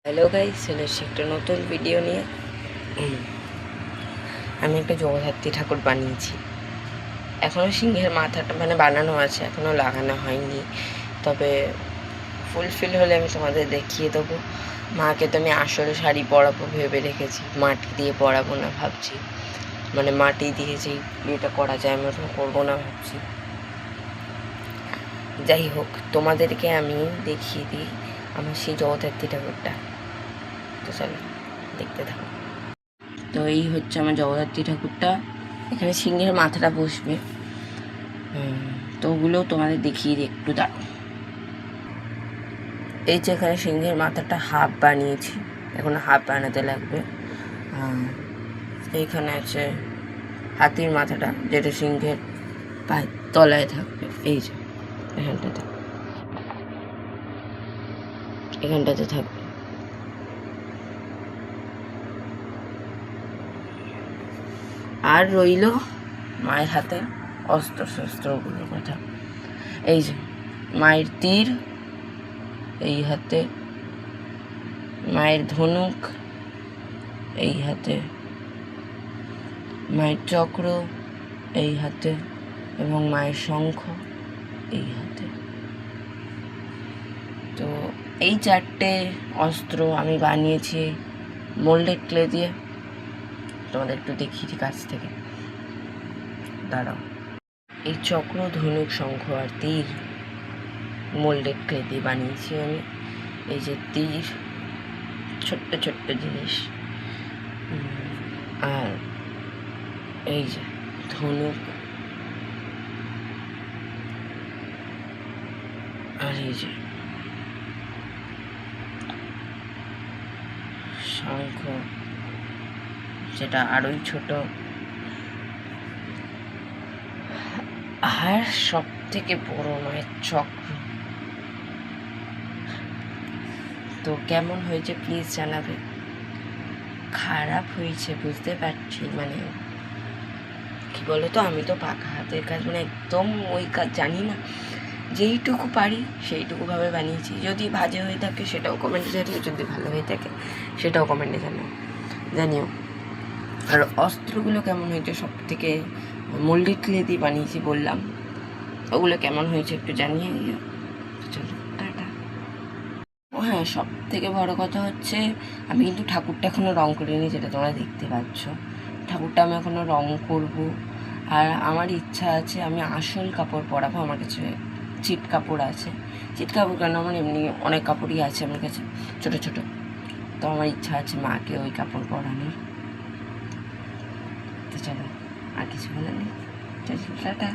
Hello guys, চলে এসেছি একটা নতুন ভিডিও নিয়ে। আমি একটা জগদ্ধাত্রী ঠাকুর বানিয়েছি। এখনও সিংহের মাথাটা বানানো আছে, এখনও লাগানো হয়নি। তবে ফুলফিল হলে আমি তোমাদের দেখিয়ে দেবো। মাকে তো আমি আসলে শাড়ি পরাবো ভেবে রেখেছি, মাটি দিয়ে পরাবো না ভাবছি। মাটি দিয়ে যেই ইয়েটা করা যায় আমি ওটা করবো না ভাবছি। যাই হোক, তোমাদেরকে আমি দেখিয়ে দিই আমার সেই জগদ্ধাত্রী ঠাকুরটা। তো চলো দেখতে থাকো। তো এই হচ্ছে আমার জগদ্ধাত্রী ঠাকুরটা। এখানে সিংহের মাথাটা বসবে। তো ওগুলো তোমাদের দেখিয়ে দিই, একটু দাঁড়ো। এই যে এখানে সিংহের মাথাটা হাফ বানিয়েছি, এখন হাফ বানাতে লাগবে। এইখানে আছে হাতির মাথাটা, যেটা সিংহের পায়ের তলায় থাকবে। এই যে এখানটাতে থাকবে। আর রইল মায়ের হাতে অস্ত্র শস্ত্রগুলোর কথা। এই যে মায়ের তীর এই হাতে, মায়ের ধনুক এই হাতে, মায়ের চক্র এই হাতে, এবং মায়ের শঙ্খ এই হাতে। তো এই চারটে অস্ত্র আমি বানিয়েছি মোল্ডেড ক্লে দিয়ে। তোমাদের একটু দেখিয়েছি কাছ থেকে, দাঁড়াও। এই চক্র, ধনুক, শঙ্খ আর তীর মোল্ডেড ক্লে দিয়ে বানিয়েছি আমি। এই যে তীর, ছোট্ট ছোট্ট জিনিস। আর এই যে ধনুক, আর এই যে শঙ্খ, যেটা আরোই ছোট। আর সব থেকে বড় মায়ের চক্র। তো কেমন হয়েছে প্লিজ জানাবে। খারাপ হয়েছে বুঝতে পারছি, কি বলো তো, আমি তো পাকা হাতের কাজ একদম ওই কাজ জানি না, যেইটুকু পারি সেইটুকু ভাবে বানিয়েছি। যদি বাজে হয়ে থাকে সেটাও কমেন্টে জানিও, যদি ভালো হয়ে থাকে সেটাও কমেন্টে জানিও। আর অস্ত্রগুলো কেমন হয়েছে, সব থেকে মোল্ডেড ক্লে দিয়ে বানিয়েছি বললাম, ওগুলো কেমন হয়েছে একটু জানিয়ে দিও। চলো টাটা। ও হ্যাঁ, সব থেকে বড় কথা হচ্ছে আমি কিন্তু ঠাকুরটা এখনও রং করিনি, যেটা তোমরা দেখতে পাচ্ছ। ঠাকুরটা আমি এখনও রং করব। আর আমার ইচ্ছা আছে আমি আসল কাপড় পরাবো। আমার কাছে চিট কাপড় আছে। চিট কাপড় কেন, আমার এমনি অনেক কাপড়ই আছে আমার কাছে ছোটো ছোটো। তো আমার ইচ্ছা আছে মাকে ওই কাপড় পরানোর। তো চলো, আর কিছু বলে নেই, টাটা।